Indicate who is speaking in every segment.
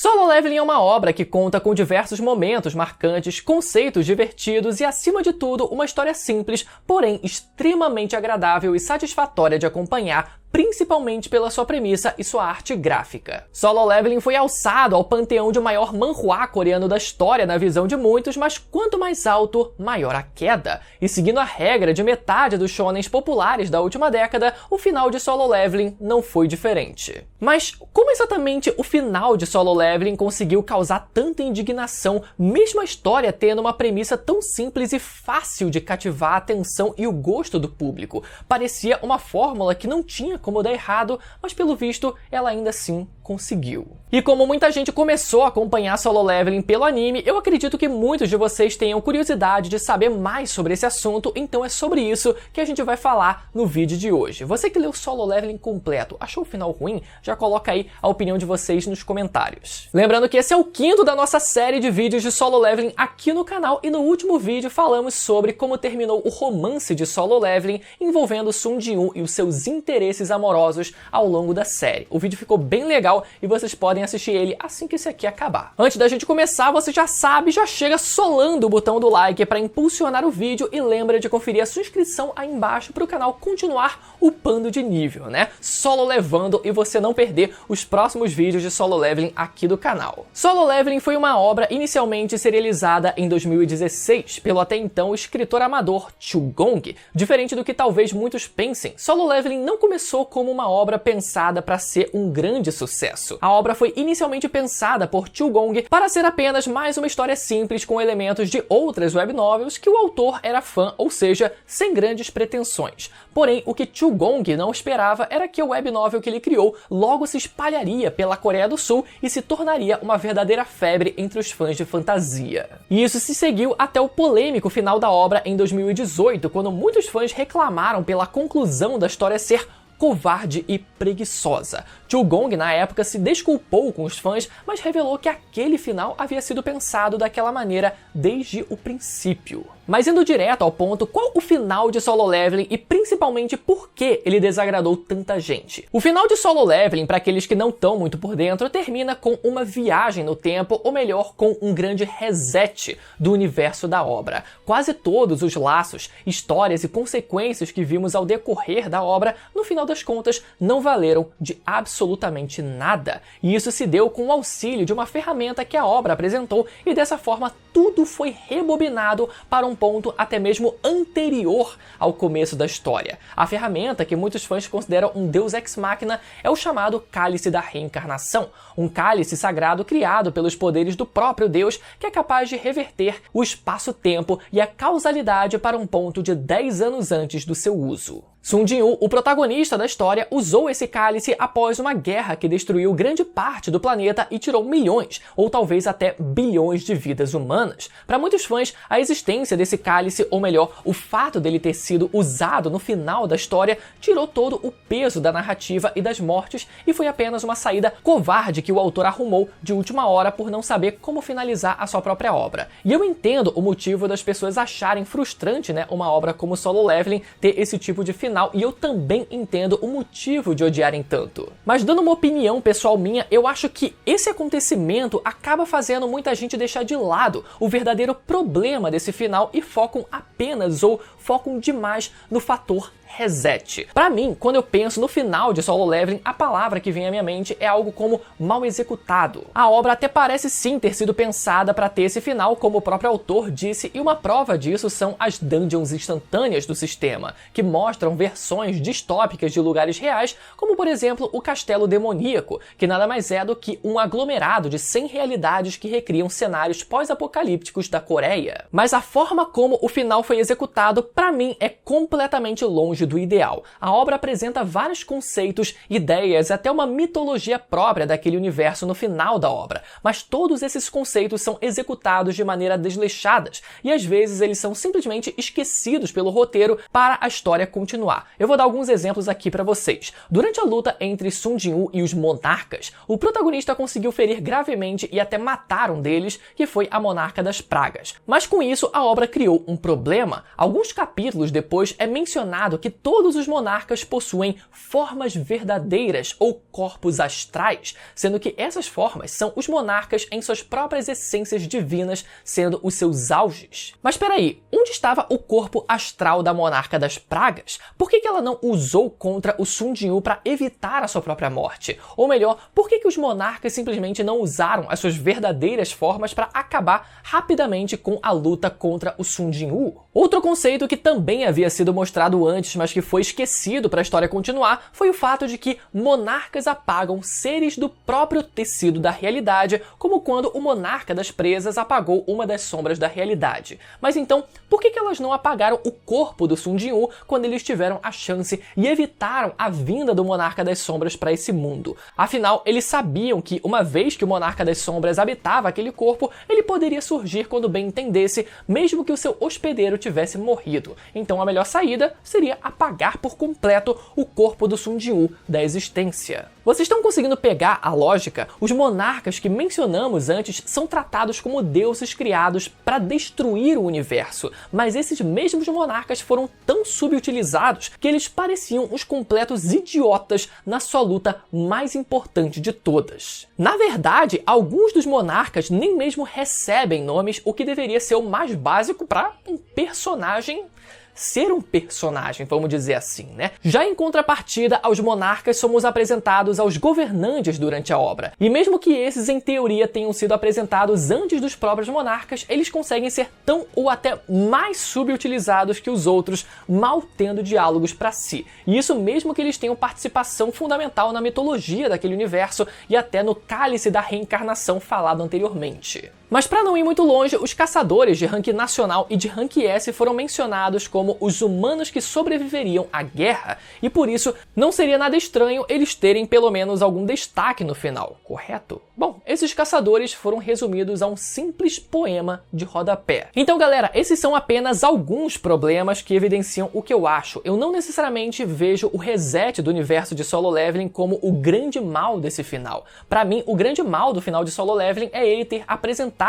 Speaker 1: Solo Leveling é uma obra que conta com diversos momentos marcantes, conceitos divertidos e, acima de tudo, uma história simples, porém extremamente agradável e satisfatória de acompanhar, principalmente pela sua premissa e sua arte gráfica. Solo Leveling foi alçado ao panteão de maior manhwa coreano da história na visão de muitos, mas quanto mais alto, maior a queda. E seguindo a regra de metade dos shonens populares da última década, o final de Solo Leveling não foi diferente. Mas como exatamente o final de Solo Leveling conseguiu causar tanta indignação, mesmo a história tendo uma premissa tão simples e fácil de cativar a atenção e o gosto do público? Parecia uma fórmula que não tinha como dar errado, mas pelo visto ela ainda assim conseguiu. E como muita gente começou a acompanhar Solo Leveling pelo anime, eu acredito que muitos de vocês tenham curiosidade de saber mais sobre esse assunto, então é sobre isso que a gente vai falar no vídeo de hoje. Você que leu Solo Leveling completo, achou o final ruim? Já coloca aí a opinião de vocês nos comentários. Lembrando que esse é o 5º da nossa série de vídeos de Solo Leveling aqui no canal, e no último vídeo falamos sobre como terminou o romance de Solo Leveling envolvendo Sung Jin-woo e os seus interesses amorosos ao longo da série. O vídeo ficou bem legal e vocês podem assistir ele assim que esse aqui acabar. Antes da gente começar, você já sabe, já chega solando o botão do like para impulsionar o vídeo e lembra de conferir a sua inscrição aí embaixo para o canal continuar upando de nível, né? Solo levando e você não perder os próximos vídeos de Solo Leveling aqui do canal. Solo Leveling foi uma obra inicialmente serializada em 2016 pelo até então escritor amador Chu Gong. Diferente do que talvez muitos pensem, Solo Leveling não começou como uma obra pensada para ser um grande sucesso. A obra foi inicialmente pensada por Chu Gong para ser apenas mais uma história simples com elementos de outras web novels que o autor era fã, ou seja, sem grandes pretensões. Porém, o que Chu Gong não esperava era que a web novel que ele criou logo se espalharia pela Coreia do Sul e se tornaria uma verdadeira febre entre os fãs de fantasia. E isso se seguiu até o polêmico final da obra em 2018, quando muitos fãs reclamaram pela conclusão da história ser covarde e preguiçosa. Chu Gong, na época, se desculpou com os fãs, mas revelou que aquele final havia sido pensado daquela maneira desde o princípio. Mas indo direto ao ponto, qual o final de Solo Leveling e principalmente por que ele desagradou tanta gente? O final de Solo Leveling, para aqueles que não estão muito por dentro, termina com uma viagem no tempo, ou melhor, com um grande reset do universo da obra. Quase todos os laços, histórias e consequências que vimos ao decorrer da obra, no final das contas, não valeram de absolutamente nada. E isso se deu com o auxílio de uma ferramenta que a obra apresentou, e dessa forma tudo foi rebobinado para um ponto até mesmo anterior ao começo da história. A ferramenta, que muitos fãs consideram um deus ex machina, é o chamado Cálice da Reencarnação, um cálice sagrado criado pelos poderes do próprio Deus, que é capaz de reverter o espaço-tempo e a causalidade para um ponto de 10 anos antes do seu uso. Sung Jin-woo, o protagonista da história, usou esse cálice após uma guerra que destruiu grande parte do planeta e tirou milhões, ou talvez até bilhões de vidas humanas. Para muitos fãs, a existência desse cálice, ou melhor, o fato dele ter sido usado no final da história, tirou todo o peso da narrativa e das mortes, e foi apenas uma saída covarde que o autor arrumou de última hora por não saber como finalizar a sua própria obra. E eu entendo o motivo das pessoas acharem frustrante, né, uma obra como Solo Leveling ter esse tipo de final, e eu também entendo o motivo de odiarem tanto. Mas dando uma opinião pessoal minha, eu acho que esse acontecimento acaba fazendo muita gente deixar de lado o verdadeiro problema desse final e focam apenas ou focam demais no fator reset. Pra mim, quando eu penso no final de Solo Leveling, a palavra que vem à minha mente é algo como mal executado. A obra até parece sim ter sido pensada para ter esse final, como o próprio autor disse, e uma prova disso são as dungeons instantâneas do sistema, que mostram versões distópicas de lugares reais, como por exemplo o Castelo Demoníaco, que nada mais é do que um aglomerado de 100 realidades que recriam cenários pós-apocalípticos da Coreia. Mas a forma como o final foi executado, pra mim, é completamente longe do ideal. A obra apresenta vários conceitos, ideias e até uma mitologia própria daquele universo no final da obra, mas todos esses conceitos são executados de maneira desleixadas e às vezes eles são simplesmente esquecidos pelo roteiro para a história continuar. Eu vou dar alguns exemplos aqui para vocês. Durante a luta entre Sung Jin-woo e os monarcas, o protagonista conseguiu ferir gravemente e até matar um deles, que foi a Monarca das Pragas. Mas com isso, a obra criou um problema. Alguns capítulos depois é mencionado que todos os monarcas possuem formas verdadeiras ou corpos astrais, sendo que essas formas são os monarcas em suas próprias essências divinas, sendo os seus auges. Mas peraí, onde estava o corpo astral da monarca das pragas? Por que ela não usou contra o Sun Jinwoo para evitar a sua própria morte? Ou melhor, por que os monarcas simplesmente não usaram as suas verdadeiras formas para acabar rapidamente com a luta contra o Sun Jinwoo? Outro conceito que também havia sido mostrado antes, mas que foi esquecido para a história continuar, foi o fato de que monarcas apagam seres do próprio tecido da realidade, como quando o monarca das presas apagou uma das sombras da realidade. Mas então, por que elas não apagaram o corpo do Sun Jinwoo quando eles tiveram a chance e evitaram a vinda do monarca das sombras para esse mundo? Afinal, eles sabiam que uma vez que o monarca das sombras habitava aquele corpo, ele poderia surgir quando bem entendesse, mesmo que o seu hospedeiro tivesse morrido. Então a melhor saída seria apagar por completo o corpo do Sun Jinwoo da existência. Vocês estão conseguindo pegar a lógica? Os monarcas que mencionamos antes são tratados como deuses criados para destruir o universo, mas esses mesmos monarcas foram tão subutilizados que eles pareciam os completos idiotas na sua luta mais importante de todas. Na verdade, alguns dos monarcas nem mesmo recebem nomes, o que deveria ser o mais básico para um personagem ser um personagem, vamos dizer assim, né? Já em contrapartida aos monarcas, somos apresentados aos governantes durante a obra. E mesmo que esses, em teoria, tenham sido apresentados antes dos próprios monarcas, eles conseguem ser tão ou até mais subutilizados que os outros, mal tendo diálogos para si. E isso mesmo que eles tenham participação fundamental na mitologia daquele universo e até no cálice da reencarnação falado anteriormente. Mas para não ir muito longe, os caçadores de rank nacional e de rank S foram mencionados como os humanos que sobreviveriam à guerra, e por isso não seria nada estranho eles terem pelo menos algum destaque no final, correto? Bom, esses caçadores foram resumidos a um simples poema de rodapé. Então galera, esses são apenas alguns problemas que evidenciam o que eu acho. Eu não necessariamente vejo o reset do universo de Solo Leveling como o grande mal desse final. Para mim, o grande mal do final de Solo Leveling é ele ter apresentado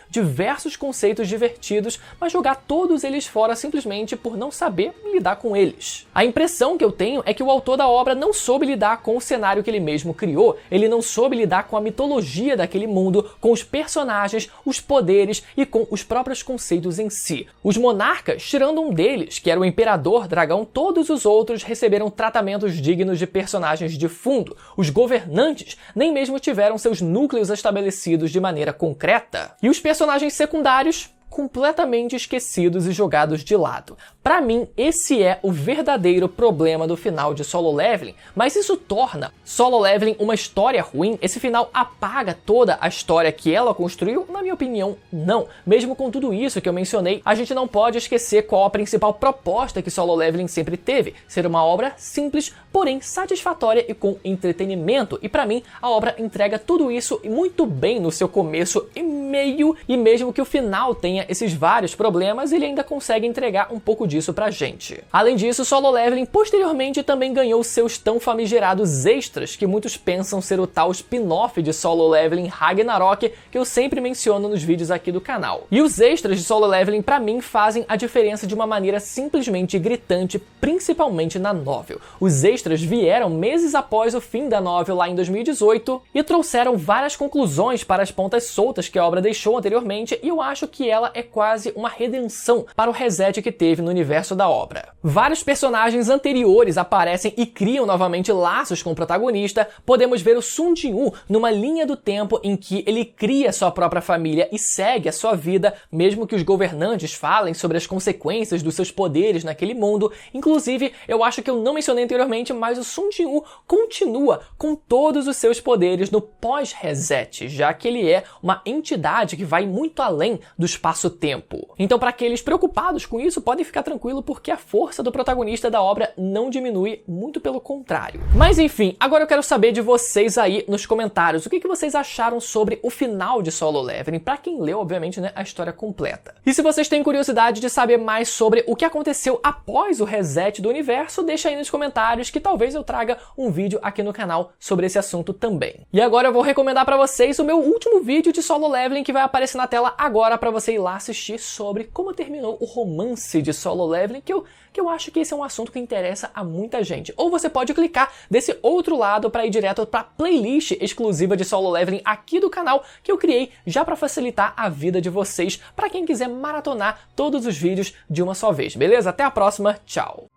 Speaker 1: diversos conceitos divertidos, mas jogar todos eles fora simplesmente por não saber lidar com eles. A impressão que eu tenho é que o autor da obra não soube lidar com o cenário que ele mesmo criou, ele não soube lidar com a mitologia daquele mundo, com os personagens, os poderes e com os próprios conceitos em si. Os monarcas, tirando um deles, que era o Imperador Dragão, todos os outros receberam tratamentos dignos de personagens de fundo. Os governantes nem mesmo tiveram seus núcleos estabelecidos de maneira concreta. E os personagens secundários, completamente esquecidos e jogados de lado. Para mim, esse é o verdadeiro problema do final de Solo Leveling, mas isso torna Solo Leveling uma história ruim? Esse final apaga toda a história que ela construiu? Na minha opinião, não. Mesmo com tudo isso que eu mencionei, a gente não pode esquecer qual a principal proposta que Solo Leveling sempre teve: ser uma obra simples, porém satisfatória e com entretenimento. E para mim, a obra entrega tudo isso e muito bem no seu começo e meio, e mesmo que o final tenha esses vários problemas, ele ainda consegue entregar um pouco disso pra gente. Além disso, Solo Leveling posteriormente também ganhou seus tão famigerados extras, que muitos pensam ser o tal spin-off de Solo Leveling Ragnarok, que eu sempre menciono nos vídeos aqui do canal. E os extras de Solo Leveling pra mim fazem a diferença de uma maneira simplesmente gritante, principalmente na novel. Os extras vieram meses após o fim da novel lá em 2018 e trouxeram várias conclusões para as pontas soltas que a obra deixou anteriormente, e eu acho que ela é quase uma redenção para o reset que teve no universo da obra. Vários personagens anteriores aparecem e criam novamente laços com o protagonista. Podemos ver o Sun Jinwoo numa linha do tempo em que ele cria sua própria família e segue a sua vida, mesmo que os governantes falem sobre as consequências dos seus poderes naquele mundo. Inclusive, eu acho que eu não mencionei anteriormente, mas o Sun Jinwoo continua com todos os seus poderes no pós-reset, já que ele é uma entidade que vai muito além do espaço-tempo. Então, para aqueles preocupados com isso, podem ficar tranquilo, porque a força do protagonista da obra não diminui, muito pelo contrário. Mas enfim, agora eu quero saber de vocês aí nos comentários, o que vocês acharam sobre o final de Solo Leveling, para quem leu, obviamente, né, a história completa. E se vocês têm curiosidade de saber mais sobre o que aconteceu após o reset do universo, deixa aí nos comentários que talvez eu traga um vídeo aqui no canal sobre esse assunto também. E agora eu vou recomendar para vocês o meu último vídeo de Solo Leveling Leveling que vai aparecer na tela agora para você ir lá assistir sobre como terminou o romance de Solo Leveling, que eu acho que esse é um assunto que interessa a muita gente. Ou você pode clicar desse outro lado para ir direto para a playlist exclusiva de Solo Leveling aqui do canal, que eu criei já para facilitar a vida de vocês, para quem quiser maratonar todos os vídeos de uma só vez, beleza? Até a próxima, tchau!